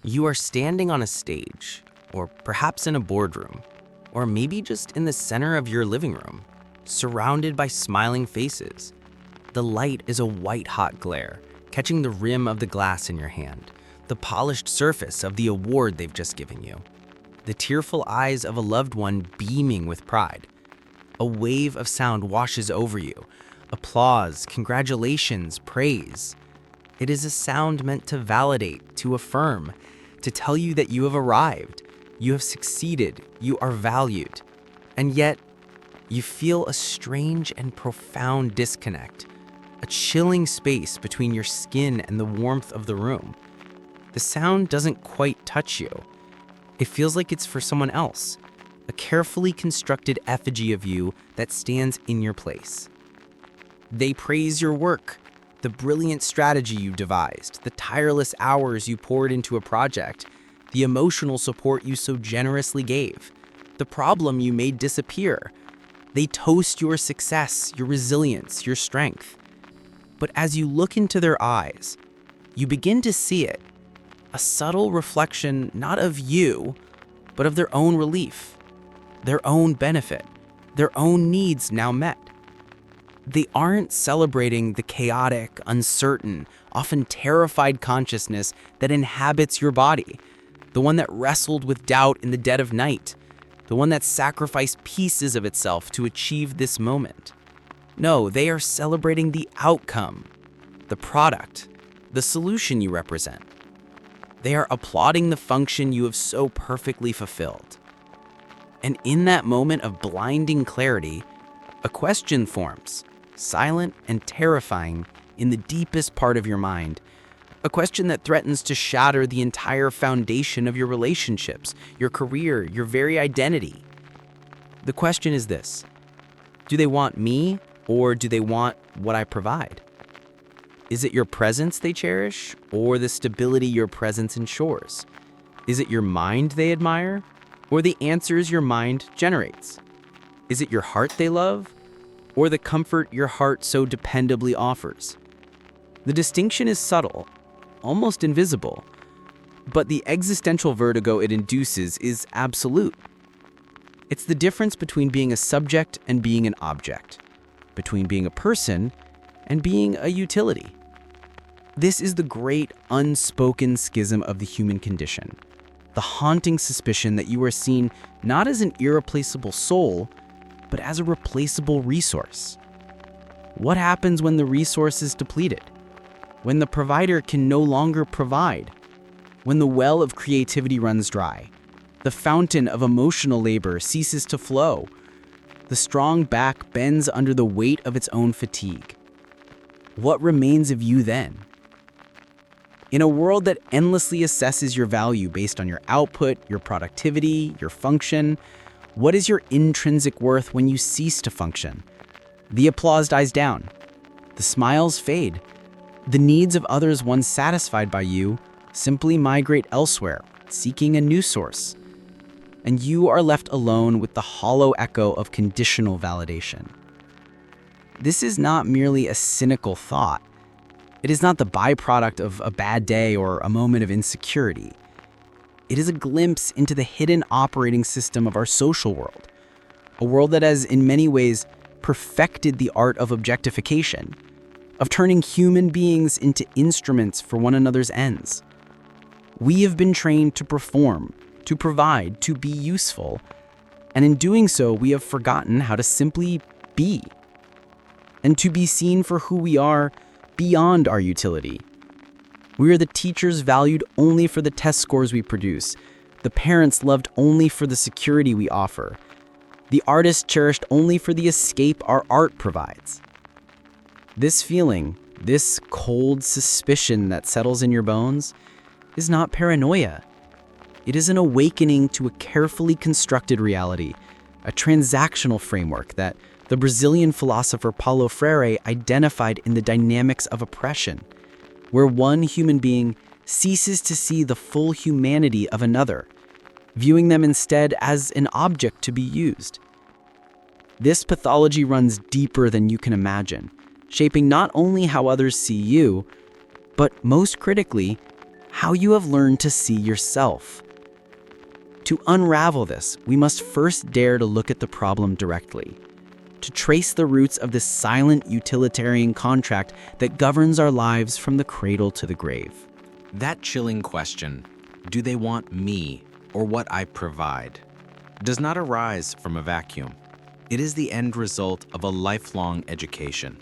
You are standing on a stage, or perhaps in a boardroom, or maybe just in the center of your living room, surrounded by smiling faces. The light is a white-hot glare, catching the rim of the glass in your hand, the polished surface of the award they've just given you, the tearful eyes of a loved one beaming with pride. A wave of sound washes over you. Applause, congratulations, praise. It is a sound meant to validate, to affirm, to tell you that you have arrived, you have succeeded, you are valued. And yet, you feel a strange and profound disconnect, a chilling space between your skin and the warmth of the room. The sound doesn't quite touch you. It feels like it's for someone else, a carefully constructed effigy of you that stands in your place. They praise your work, the brilliant strategy you devised, the tireless hours you poured into a project, the emotional support you so generously gave, the problem you made disappear. They toast your success, your resilience, your strength. But as you look into their eyes, you begin to see it, a subtle reflection not of you, but of their own relief, their own benefit, their own needs now met. They aren't celebrating the chaotic, uncertain, often terrified consciousness that inhabits your body, the one that wrestled with doubt in the dead of night, the one that sacrificed pieces of itself to achieve this moment. No, they are celebrating the outcome, the product, the solution you represent. They are applauding the function you have so perfectly fulfilled. And in that moment of blinding clarity, a question forms, silent and terrifying in the deepest part of your mind, a question that threatens to shatter the entire foundation of your relationships, your career, your very identity. The question is this: do they want me, or do they want what I provide? Is it your presence they cherish, or the stability your presence ensures? Is it your mind they admire, or the answers your mind generates? Is it your heart they love, or the comfort your heart so dependably offers? The distinction is subtle, almost invisible, but the existential vertigo it induces is absolute. It's the difference between being a subject and being an object, between being a person and being a utility. This is the great unspoken schism of the human condition, the haunting suspicion that you are seen not as an irreplaceable soul, but as a replaceable resource. What happens when the resource is depleted? When the provider can no longer provide? When the well of creativity runs dry? The fountain of emotional labor ceases to flow? The strong back bends under the weight of its own fatigue. What remains of you then? In a world that endlessly assesses your value based on your output, your productivity, your function, what is your intrinsic worth when you cease to function? The applause dies down. The smiles fade. The needs of others once satisfied by you simply migrate elsewhere, seeking a new source. And you are left alone with the hollow echo of conditional validation. This is not merely a cynical thought. It is not the byproduct of a bad day or a moment of insecurity. It is a glimpse into the hidden operating system of our social world, a world that has, in many ways, perfected the art of objectification, of turning human beings into instruments for one another's ends. We have been trained to perform, to provide, to be useful, and in doing so, we have forgotten how to simply be, and to be seen for who we are beyond our utility. We are the teachers valued only for the test scores we produce, the parents loved only for the security we offer, the artists cherished only for the escape our art provides. This feeling, this cold suspicion that settles in your bones, is not paranoia. It is an awakening to a carefully constructed reality, a transactional framework that the Brazilian philosopher Paulo Freire identified in the dynamics of oppression, where one human being ceases to see the full humanity of another, viewing them instead as an object to be used. This pathology runs deeper than you can imagine, shaping not only how others see you, but most critically, how you have learned to see yourself. To unravel this, we must first dare to look at the problem directly, to trace the roots of this silent utilitarian contract that governs our lives from the cradle to the grave. That chilling question, do they want me or what I provide, does not arise from a vacuum. It is the end result of a lifelong education,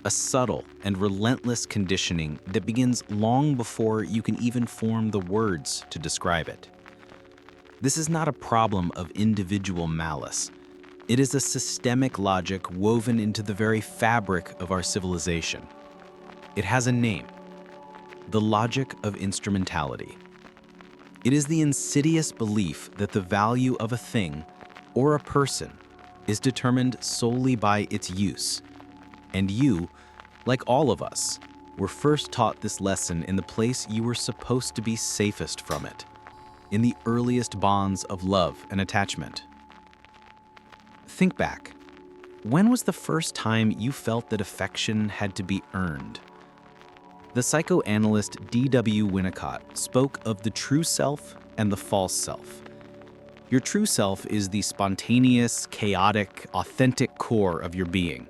a subtle and relentless conditioning that begins long before you can even form the words to describe it. This is not a problem of individual malice. It is a systemic logic woven into the very fabric of our civilization. It has a name: the logic of instrumentality. It is the insidious belief that the value of a thing or a person is determined solely by its use. And you, like all of us, were first taught this lesson in the place you were supposed to be safest from it, in the earliest bonds of love and attachment. Think back. When was the first time you felt that affection had to be earned? The psychoanalyst D.W. Winnicott spoke of the true self and the false self. Your true self is the spontaneous, chaotic, authentic core of your being.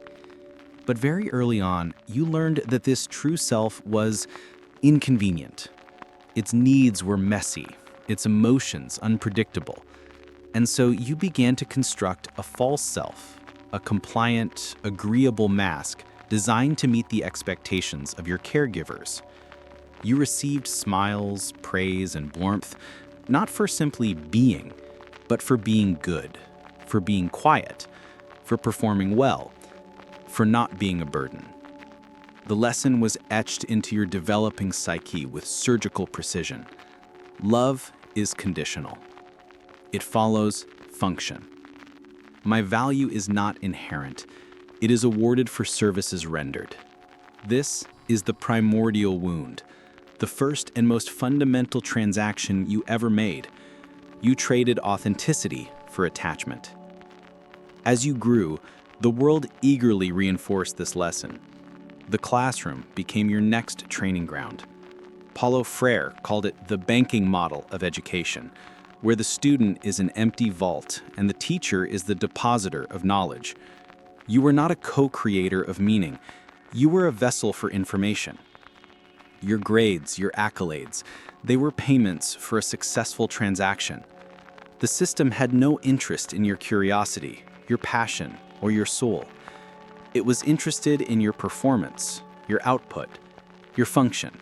But very early on, you learned that this true self was inconvenient. Its needs were messy, its emotions unpredictable. And so you began to construct a false self, a compliant, agreeable mask designed to meet the expectations of your caregivers. You received smiles, praise, and warmth, not for simply being, but for being good, for being quiet, for performing well, for not being a burden. The lesson was etched into your developing psyche with surgical precision. Love is conditional. It follows function. My value is not inherent. It is awarded for services rendered. This is the primordial wound, the first and most fundamental transaction you ever made. You traded authenticity for attachment. As you grew, the world eagerly reinforced this lesson. The classroom became your next training ground. Paulo Freire called it the banking model of education, where the student is an empty vault and the teacher is the depositor of knowledge. You were not a co-creator of meaning. You were a vessel for information. Your grades, your accolades, they were payments for a successful transaction. The system had no interest in your curiosity, your passion, or your soul. It was interested in your performance, your output, your function.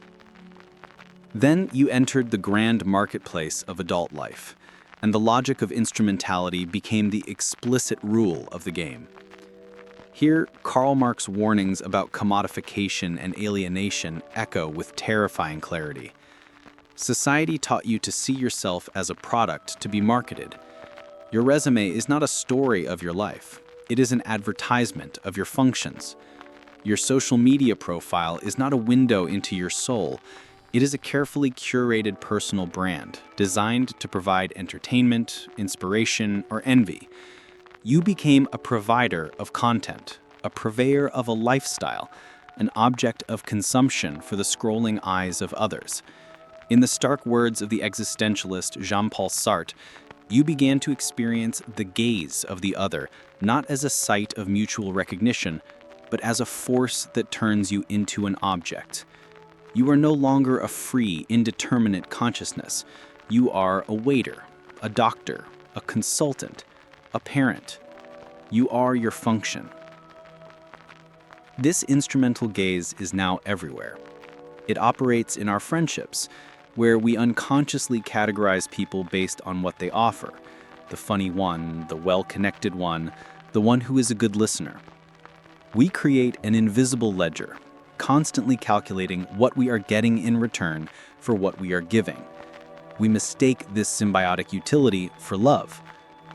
Then you entered the grand marketplace of adult life, and the logic of instrumentality became the explicit rule of the game. Here, Karl Marx's warnings about commodification and alienation echo with terrifying clarity. Society taught you to see yourself as a product to be marketed. Your resume is not a story of your life. It is an advertisement of your functions. Your social media profile is not a window into your soul. It is a carefully curated personal brand designed to provide entertainment, inspiration, or envy. You became a provider of content, a purveyor of a lifestyle, an object of consumption for the scrolling eyes of others. In the stark words of the existentialist Jean-Paul Sartre, you began to experience the gaze of the other, not as a site of mutual recognition, but as a force that turns you into an object. You are no longer a free, indeterminate consciousness. You are a waiter, a doctor, a consultant, a parent. You are your function. This instrumental gaze is now everywhere. It operates in our friendships, where we unconsciously categorize people based on what they offer. The funny one, the well-connected one, the one who is a good listener. We create an invisible ledger, constantly calculating what we are getting in return for what we are giving. We mistake this symbiotic utility for love,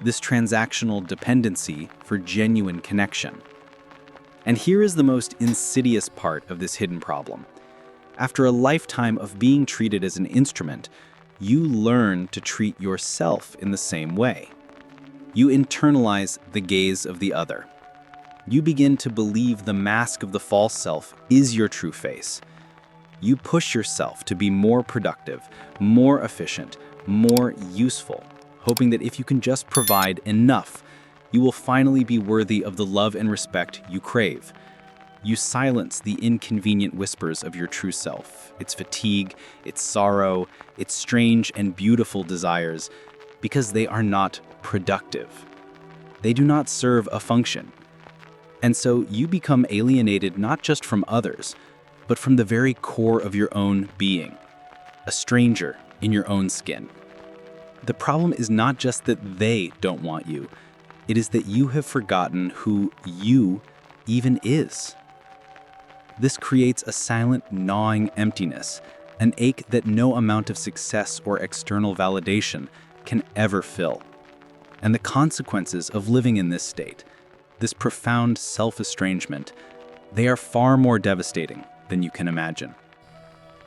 this transactional dependency for genuine connection. And here is the most insidious part of this hidden problem. After a lifetime of being treated as an instrument, you learn to treat yourself in the same way. You internalize the gaze of the other. You begin to believe the mask of the false self is your true face. You push yourself to be more productive, more efficient, more useful, hoping that if you can just provide enough, you will finally be worthy of the love and respect you crave. You silence the inconvenient whispers of your true self, its fatigue, its sorrow, its strange and beautiful desires, because they are not productive. They do not serve a function. And so you become alienated not just from others, but from the very core of your own being, a stranger in your own skin. The problem is not just that they don't want you, it is that you have forgotten who you even is. This creates a silent, gnawing emptiness, an ache that no amount of success or external validation can ever fill. And the consequences of living in this state, this profound self-estrangement, they are far more devastating than you can imagine.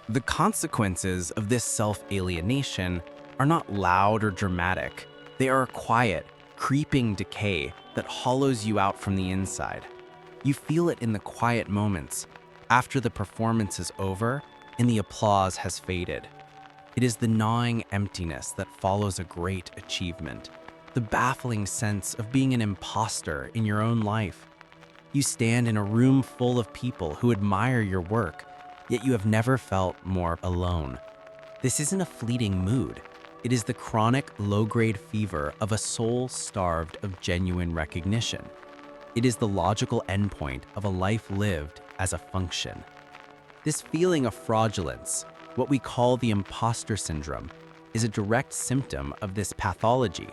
The consequences of this self-alienation are not loud or dramatic. They are a quiet, creeping decay that hollows you out from the inside. You feel it in the quiet moments, after the performance is over and the applause has faded. It is the gnawing emptiness that follows a great achievement, the baffling sense of being an impostor in your own life. You stand in a room full of people who admire your work, yet you have never felt more alone. This isn't a fleeting mood. It is the chronic, low-grade fever of a soul starved of genuine recognition. It is the logical endpoint of a life lived as a function. This feeling of fraudulence, what we call the impostor syndrome, is a direct symptom of this pathology.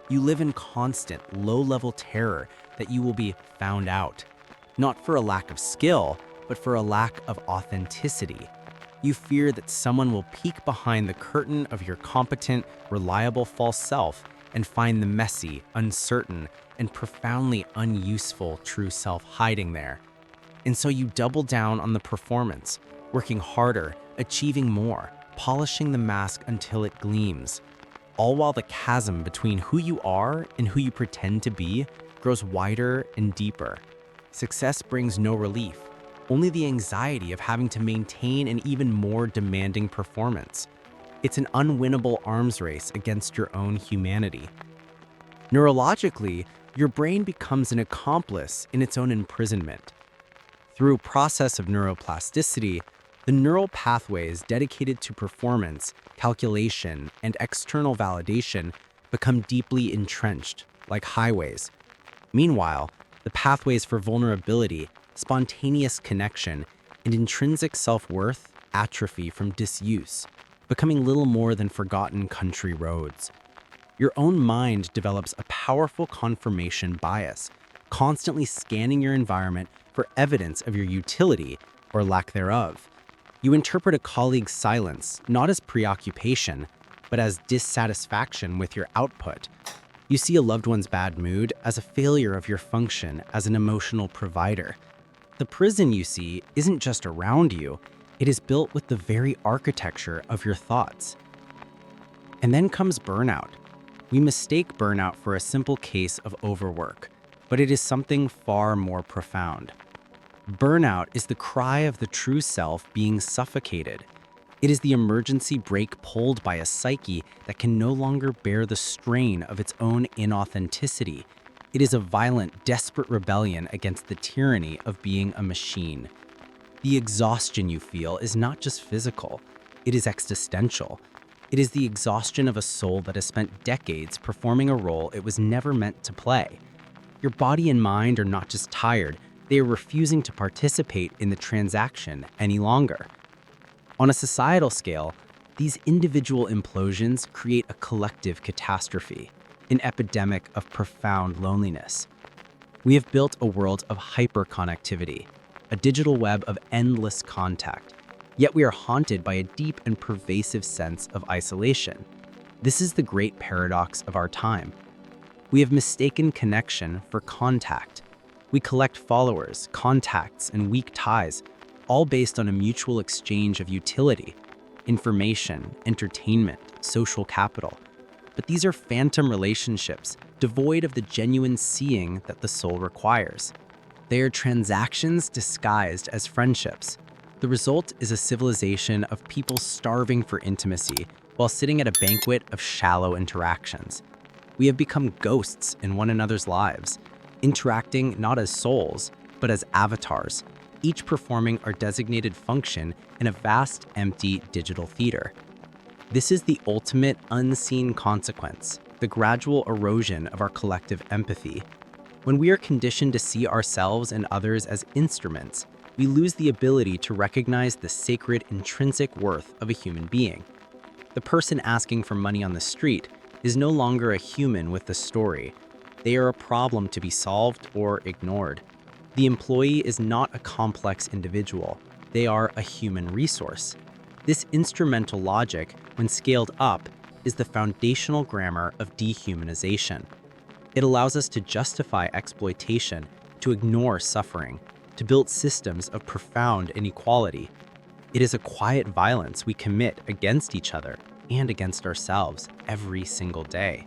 You live in constant, low-level terror that you will be found out, not for a lack of skill, but for a lack of authenticity. You fear that someone will peek behind the curtain of your competent, reliable false self and find the messy, uncertain, and profoundly unuseful true self hiding there. And so you double down on the performance, working harder, achieving more, polishing the mask until it gleams, all while the chasm between who you are and who you pretend to be grows wider and deeper. Success brings no relief, only the anxiety of having to maintain an even more demanding performance. It's an unwinnable arms race against your own humanity. Neurologically, your brain becomes an accomplice in its own imprisonment. Through a process of neuroplasticity, the neural pathways dedicated to performance, calculation, and external validation become deeply entrenched, like highways. Meanwhile, the pathways for vulnerability, spontaneous connection, and intrinsic self-worth atrophy from disuse, becoming little more than forgotten country roads. Your own mind develops a powerful confirmation bias, constantly scanning your environment for evidence of your utility or lack thereof. You interpret a colleague's silence not as preoccupation, but as dissatisfaction with your output. You see a loved one's bad mood as a failure of your function as an emotional provider. The prison you see isn't just around you, it is built with the very architecture of your thoughts. And then comes burnout. We mistake burnout for a simple case of overwork, but it is something far more profound. Burnout is the cry of the true self being suffocated. It is the emergency brake pulled by a psyche that can no longer bear the strain of its own inauthenticity. It is a violent, desperate rebellion against the tyranny of being a machine. The exhaustion you feel is not just physical, it is existential. It is the exhaustion of a soul that has spent decades performing a role it was never meant to play. Your body and mind are not just tired, they are refusing to participate in the transaction any longer. On a societal scale, these individual implosions create a collective catastrophe, an epidemic of profound loneliness. We have built a world of hyperconnectivity, a digital web of endless contact, yet we are haunted by a deep and pervasive sense of isolation. This is the great paradox of our time. We have mistaken connection for contact. We collect followers, contacts, and weak ties, all based on a mutual exchange of utility, information, entertainment, social capital. But these are phantom relationships, devoid of the genuine seeing that the soul requires. They are transactions disguised as friendships. The result is a civilization of people starving for intimacy while sitting at a banquet of shallow interactions. We have become ghosts in one another's lives, interacting not as souls, but as avatars, each performing our designated function in a vast, empty digital theater. This is the ultimate unseen consequence, the gradual erosion of our collective empathy. When we are conditioned to see ourselves and others as instruments, we lose the ability to recognize the sacred intrinsic worth of a human being. The person asking for money on the street is no longer a human with a story. They are a problem to be solved or ignored. The employee is not a complex individual. They are a human resource. This instrumental logic, when scaled up, is the foundational grammar of dehumanization. It allows us to justify exploitation, to ignore suffering, to build systems of profound inequality. It is a quiet violence we commit against each other and against ourselves every single day.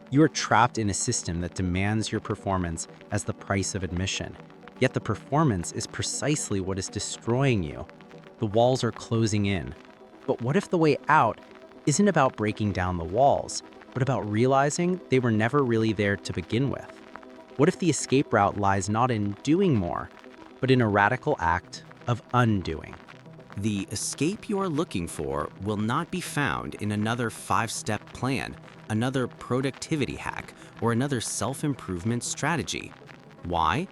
You are trapped in a system that demands your performance as the price of admission, yet the performance is precisely what is destroying you. The walls are closing in. But what if the way out isn't about breaking down the walls, but about realizing they were never really there to begin with? What if the escape route lies not in doing more, but in a radical act of undoing? The escape you are looking for will not be found in another 5-step plan, another productivity hack, or another self-improvement strategy. Why?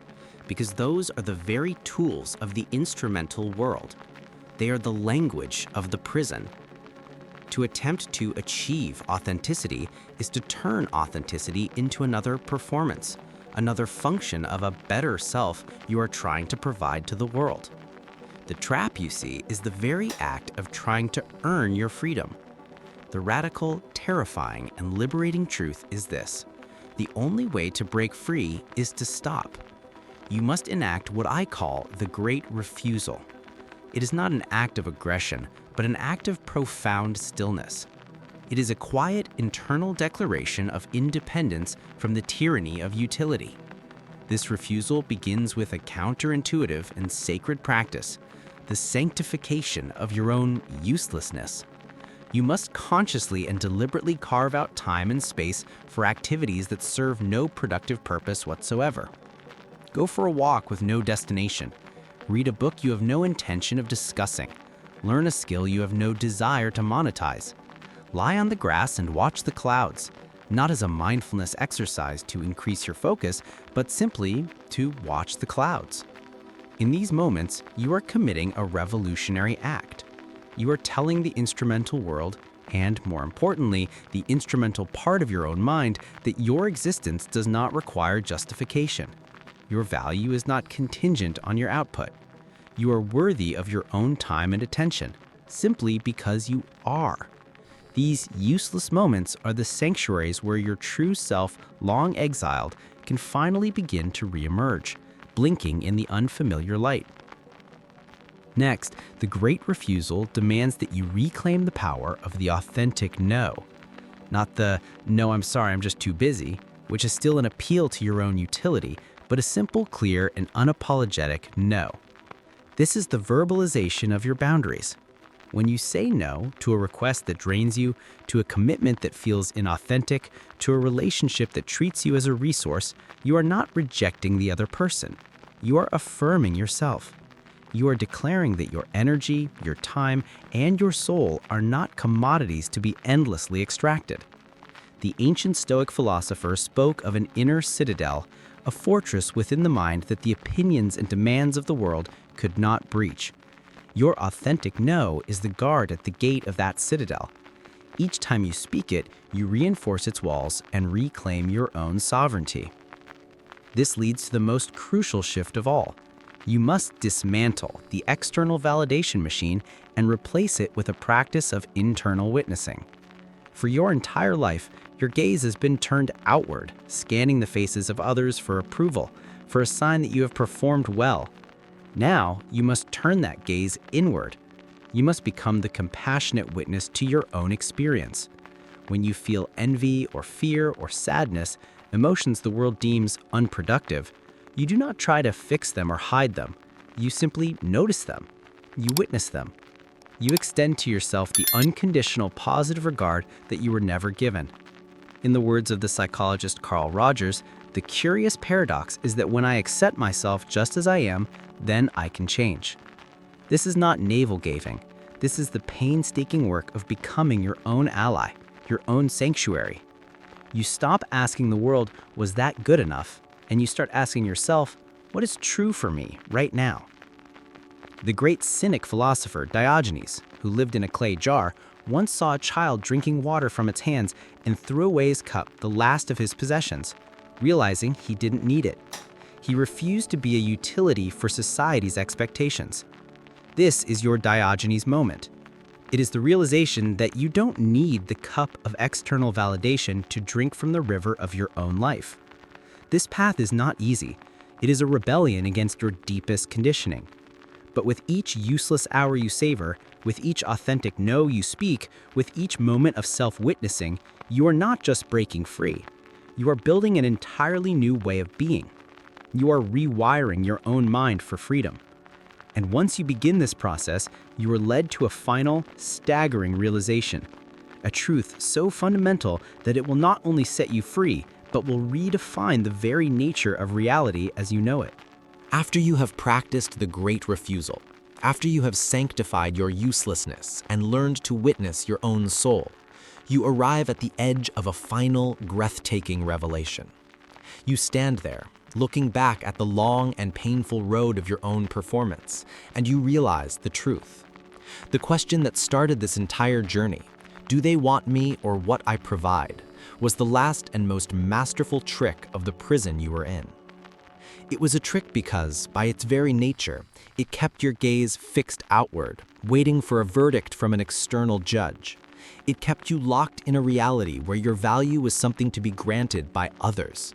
Because those are the very tools of the instrumental world. They are the language of the prison. To attempt to achieve authenticity is to turn authenticity into another performance, another function of a better self you are trying to provide to the world. The trap, you see, is the very act of trying to earn your freedom. The radical, terrifying, and liberating truth is this: the only way to break free is to stop. You must enact what I call the great refusal. It is not an act of aggression, but an act of profound stillness. It is a quiet internal declaration of independence from the tyranny of utility. This refusal begins with a counterintuitive and sacred practice, the sanctification of your own uselessness. You must consciously and deliberately carve out time and space for activities that serve no productive purpose whatsoever. Go for a walk with no destination. Read a book you have no intention of discussing. Learn a skill you have no desire to monetize. Lie on the grass and watch the clouds, not as a mindfulness exercise to increase your focus, but simply to watch the clouds. In these moments, you are committing a revolutionary act. You are telling the instrumental world, and more importantly, the instrumental part of your own mind, that your existence does not require justification. Your value is not contingent on your output. You are worthy of your own time and attention, simply because you are. These useless moments are the sanctuaries where your true self, long exiled, can finally begin to reemerge, blinking in the unfamiliar light. Next, the great refusal demands that you reclaim the power of the authentic no. Not the, "No, I'm sorry, I'm just too busy," which is still an appeal to your own utility, but a simple, clear, and unapologetic no. This is the verbalization of your boundaries. When you say no to a request that drains you, to a commitment that feels inauthentic, to a relationship that treats you as a resource, you are not rejecting the other person. You are affirming yourself. You are declaring that your energy, your time, and your soul are not commodities to be endlessly extracted. The ancient Stoic philosopher spoke of an inner citadel, a fortress within the mind that the opinions and demands of the world could not breach. Your authentic no is the guard at the gate of that citadel. Each time you speak it, you reinforce its walls and reclaim your own sovereignty. This leads to the most crucial shift of all. You must dismantle the external validation machine and replace it with a practice of internal witnessing. For your entire life, your gaze has been turned outward, scanning the faces of others for approval, for a sign that you have performed well. Now, you must turn that gaze inward. You must become the compassionate witness to your own experience. When you feel envy or fear or sadness, emotions the world deems unproductive, you do not try to fix them or hide them. You simply notice them. You witness them. You extend to yourself the unconditional positive regard that you were never given. In the words of the psychologist Carl Rogers, the curious paradox is that when I accept myself just as I am, then I can change. This is not navel-gazing. This is the painstaking work of becoming your own ally, your own sanctuary. You stop asking the world, was that good enough? And you start asking yourself, what is true for me right now? The great cynic philosopher Diogenes, who lived in a clay jar, once saw a child drinking water from its hands and threw away his cup, the last of his possessions, realizing he didn't need it. He refused to be a utility for society's expectations. This is your Diogenes moment. It is the realization that you don't need the cup of external validation to drink from the river of your own life. This path is not easy. It is a rebellion against your deepest conditioning. But with each useless hour you savor, with each authentic no you speak, with each moment of self-witnessing, you are not just breaking free. You are building an entirely new way of being. You are rewiring your own mind for freedom. And once you begin this process, you are led to a final, staggering realization. A truth so fundamental that it will not only set you free, but will redefine the very nature of reality as you know it. After you have practiced the great refusal, after you have sanctified your uselessness and learned to witness your own soul, you arrive at the edge of a final, breathtaking revelation. You stand there, looking back at the long and painful road of your own performance, and you realize the truth. The question that started this entire journey, do they want me or what I provide, was the last and most masterful trick of the prison you were in. It was a trick because, by its very nature, it kept your gaze fixed outward, waiting for a verdict from an external judge. It kept you locked in a reality where your value was something to be granted by others.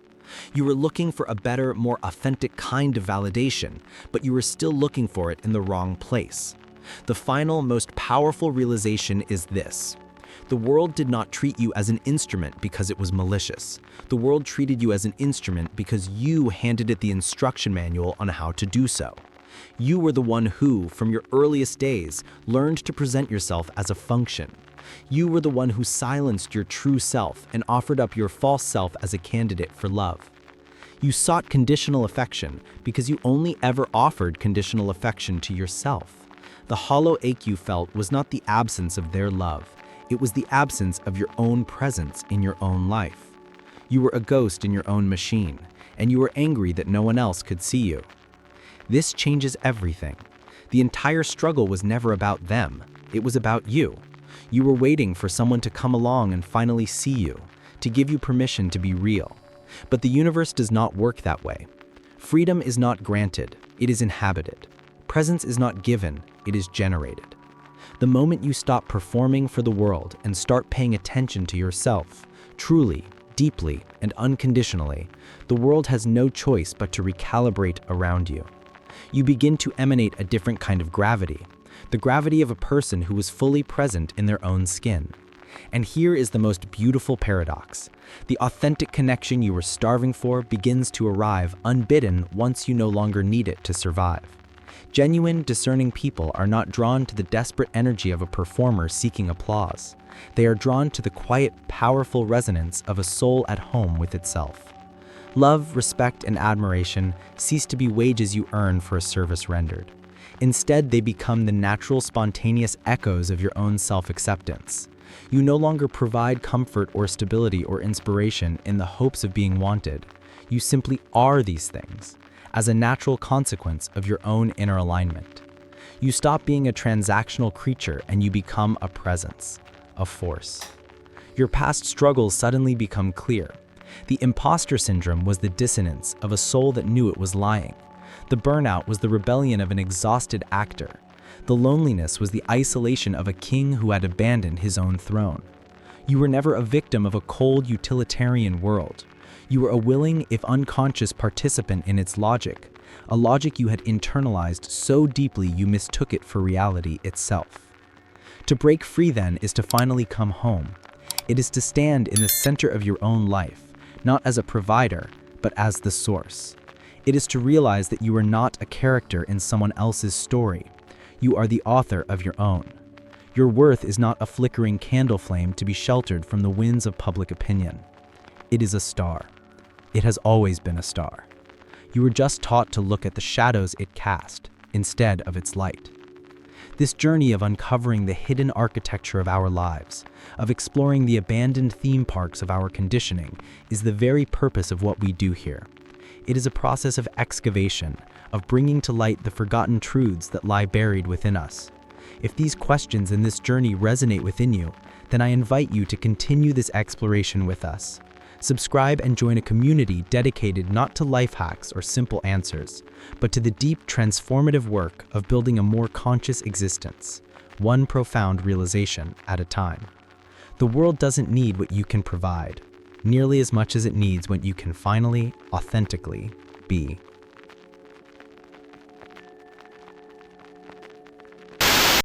You were looking for a better, more authentic kind of validation, but you were still looking for it in the wrong place. The final, most powerful realization is this. The world did not treat you as an instrument because it was malicious. The world treated you as an instrument because you handed it the instruction manual on how to do so. You were the one who, from your earliest days, learned to present yourself as a function. You were the one who silenced your true self and offered up your false self as a candidate for love. You sought conditional affection because you only ever offered conditional affection to yourself. The hollow ache you felt was not the absence of their love. It was the absence of your own presence in your own life. You were a ghost in your own machine, and you were angry that no one else could see you. This changes everything. The entire struggle was never about them. It was about you. You were waiting for someone to come along and finally see you, to give you permission to be real. But the universe does not work that way. Freedom is not granted, it is inhabited. Presence is not given, it is generated. The moment you stop performing for the world and start paying attention to yourself, truly, deeply, and unconditionally, the world has no choice but to recalibrate around you. You begin to emanate a different kind of gravity, the gravity of a person who is fully present in their own skin. And here is the most beautiful paradox. The authentic connection you were starving for begins to arrive unbidden once you no longer need it to survive. Genuine, discerning people are not drawn to the desperate energy of a performer seeking applause. They are drawn to the quiet, powerful resonance of a soul at home with itself. Love, respect, and admiration cease to be wages you earn for a service rendered. Instead, they become the natural, spontaneous echoes of your own self-acceptance. You no longer provide comfort or stability or inspiration in the hopes of being wanted. You simply are these things, as a natural consequence of your own inner alignment. You stop being a transactional creature and you become a presence, a force. Your past struggles suddenly become clear. The impostor syndrome was the dissonance of a soul that knew it was lying. The burnout was the rebellion of an exhausted actor. The loneliness was the isolation of a king who had abandoned his own throne. You were never a victim of a cold, utilitarian world. You were a willing, if unconscious, participant in its logic, a logic you had internalized so deeply you mistook it for reality itself. To break free, then, is to finally come home. It is to stand in the center of your own life, not as a provider, but as the source. It is to realize that you are not a character in someone else's story. You are the author of your own. Your worth is not a flickering candle flame to be sheltered from the winds of public opinion. It is a star. It has always been a star. You were just taught to look at the shadows it cast, instead of its light. This journey of uncovering the hidden architecture of our lives, of exploring the abandoned theme parks of our conditioning, is the very purpose of what we do here. It is a process of excavation, of bringing to light the forgotten truths that lie buried within us. If these questions in this journey resonate within you, then I invite you to continue this exploration with us. Subscribe and join a community dedicated not to life hacks or simple answers, but to the deep transformative work of building a more conscious existence, one profound realization at a time. The world doesn't need what you can provide, nearly as much as it needs what you can finally, authentically be.